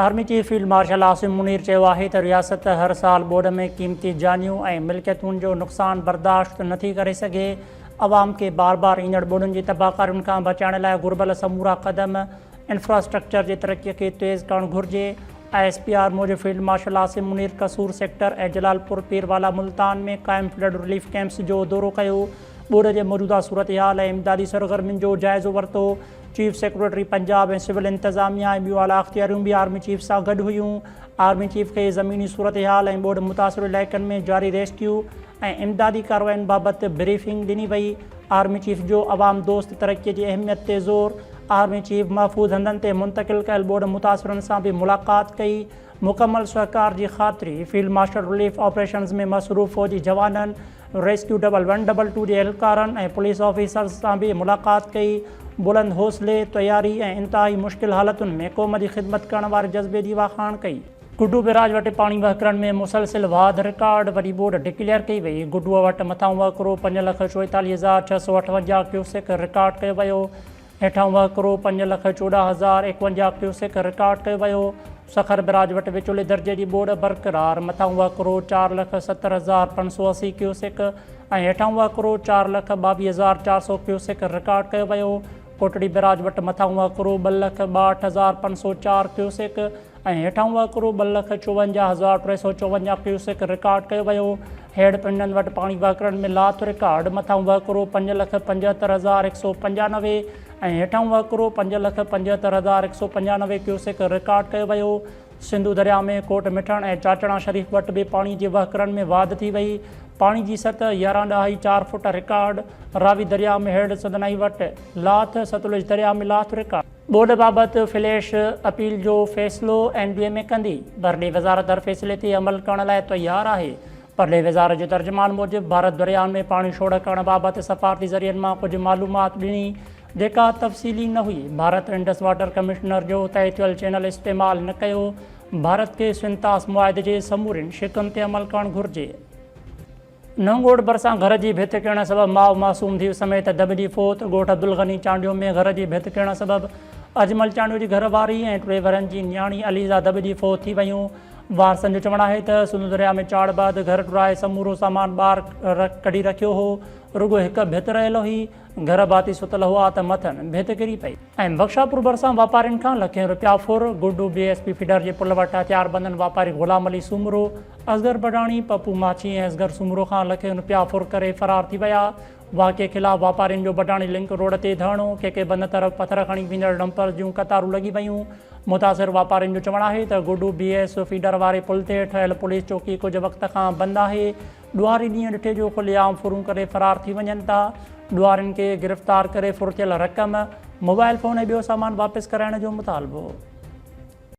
Army chief field marshal Asim Munir चयो आहे त रियासत हर साल ॿोॾ में क़ीमती जानियूं ऐं मिल्कियतुनि जो नुक़सानु बर्दाश्त नथी करे सघे। अवाम खे बार बार ईंदड़ ॿोॾनि जी तबाहकारियुनि खां बचाइण लाइ घुर्बल समूरा क़दम इंफ्रास्ट्रक्चर जी तरक़ीअ खे तेज़ करणु घुरिजे। ISPR मूजिबि फील्ड मार्शल आसिम मुनीर कसूर सेक्टर ऐं जलालपुर पीरवाला मुल्तान में क़ाइम फ्लड रिलीफ कैंप्स जो दौरो कयो। ॿोॾ जे मौजूदा सूरत हाल ऐं इमदादी सरगर्मियुनि जो जाइज़ो वरितो। चीफ सेक्रेटरी पंजाब ऐं सिविल इंतज़ामिया ऐं ॿियूं आला अख़्तियारियूं बि आर्मी चीफ सां गॾु हुयूं। आर्मी चीफ खे ज़मीनी सूरत हाल ऐं ॿोॾ मुतासिर इलाइक़नि में जारी रेस्क्यू ऐं इमदादी कार्रवाइयुनि बाबति ब्रीफिंग ॾिनी वई। आर्मी चीफ जो अवाम दोस्त तरक़ीअ जी अहमियत ते ज़ोर। आर्मी चीफ महफ़ूज़ हंधनि ते मुंतक़िल कयल ॿोॾ मुतासिरनि सां बि मुलाक़ात कई। मुकमल सहकार जी ख़ातिरी फील्ड मार्शल रिलीफ ऑपरेशन्स में मसरूफ़ फ़ौजी जवाननि, रेस्क्यू 112 जे एहलकारनि ऐं पुलिस ऑफिसर्स सां बि मुलाक़ात कई। बुलंद हौसले, तयारी ऐं इंतहाई मुश्किल हालतुनि में क़ौम जी ख़िदमत करण वारे जज़्बे जी वाखाण कई। गुड्डू बैराज वटि पाणी वहकरनि में मुसलसिल वाध रिकॉर्ड, वरी ॿोॾ डिक्लेयर कई वई। गुड्डूअ वटि मथां वहकिरो 5,44,658 क्यूसेक रिकॉर्ड कयो वियो। हेठां वहकिरो 5,14,051 क्यूसेक रिकॉर्ड कयो वियो। सखर बैराज वटि विचोले दर्जे जी ॿोॾ बरक़रार। मथां वहकिरो 4,70,580 क्यूसेक ऐं हेठां वहकिरो 4,22,400 क्यूसेक रिकॉर्ड कयो वियो। कोटड़ी बैराज वटि मथां वहकिरो 2,62,504 क्यूसेक ऐं हेठां वहकिरो 2,54,354 क्यूसेक रिकॉर्ड कयो वियो। हेड पिंडनि वटि पाणी वहकरनि में लाथ रिकॉर्ड। मथां वहकिरो 5,75,195 ऐं हेठां वहकिरो 5,75,195 क्यूसेक रिकॉर्ड कयो वियो। सिंधु दरिया में कोट मिठण ऐं चाचणा शरीफ़ वटि बि पाणी जे वहकरनि में वाध थी वई। पाणी जी सतह 11.4 फुट रिकॉर्ड। रावी दरिया में हेड सदनाई वटि लाथ, सतलुज दरिया में लाथ रिकॉर्ड। ॿोॾ बाबति फ्लैश अपील जो फ़ैसिलो NDMA कंदी। परॾे वज़ारत हर फ़ैसिले ते अमल करण लाइ तयारु आहे। परॾे वज़ारत जे तर्जुमान मूजिबि भारत दरियाउनि में पाणी छोड़ करण बाबति सफ़ारती ज़रियनि मां कुझु मालूमात ॾिनी जेका तफ़सीली न हुई। भारत इंडस वाटर कमिश्नर जो तय थियल चैनल इस्तेमालु न कयो। भारत खे सिंतास मुआहिदे जे समूरनि शिक़ुनि ते अमल करणु घुरिजे। नंगोड़ भरिसां घर जी भित किरण सबबि माउ मासूम धीउ समेत दॿिजी फोत। ॻोठ अब्दुल गनी चांडियो में घर जी भित किरण सबबि अजमल चांडियो जी घरवारी ऐं 3 वरनि जी न्याणी अलीज़ा दॿिजी फोत थी वयूं। वारसनि जो चवणु आहे त सिंधु दरिया में चाड़ बाद घर टुराए समूरो सामान ॿाहिरि कढी रखियो हो। रुगो हिकु भित रहियल हुई। घर भाती सुतल हुआ त मथनि भित किरी पई। ऐं बख्शापुर भरिसां वापारियुनि खां लखें रुपया फुर। गुड्डू BSP फीडर जे पुल वटि हथियारबंदनि वापारी ग़ुलाम अली सूमरो, असगर बडाणी, पप्पू माछी ऐं असगर सूमरो खां लखें रुपया फुर करे फ़रार थी विया। वाक़े ख़िलाफ़ वापारियुनि जो बडाणी लिंक रोड ते धरणो। के बंद तरफ़ पथर खणी वेंदड़ डंपर जूं कतारूं लॻी वयूं। मुतासिर वापारियुनि जो चवणु आहे त गुड्डू BS फीडर वारे पुल ते ठहियल पुलिस चौकी कुझु वक़्त खां बंदि आहे। ॾुआरी ॾींहुं ॾिठे जो खुलेआम फुरूं करे फ़रार थी वञनि था। ॾुआरियुनि खे गिरफ़्तार करे फुर थियल रक़म, मोबाइल फ़ोन ऐं ॿियो सामान वापसि कराइण जो मुतालबो।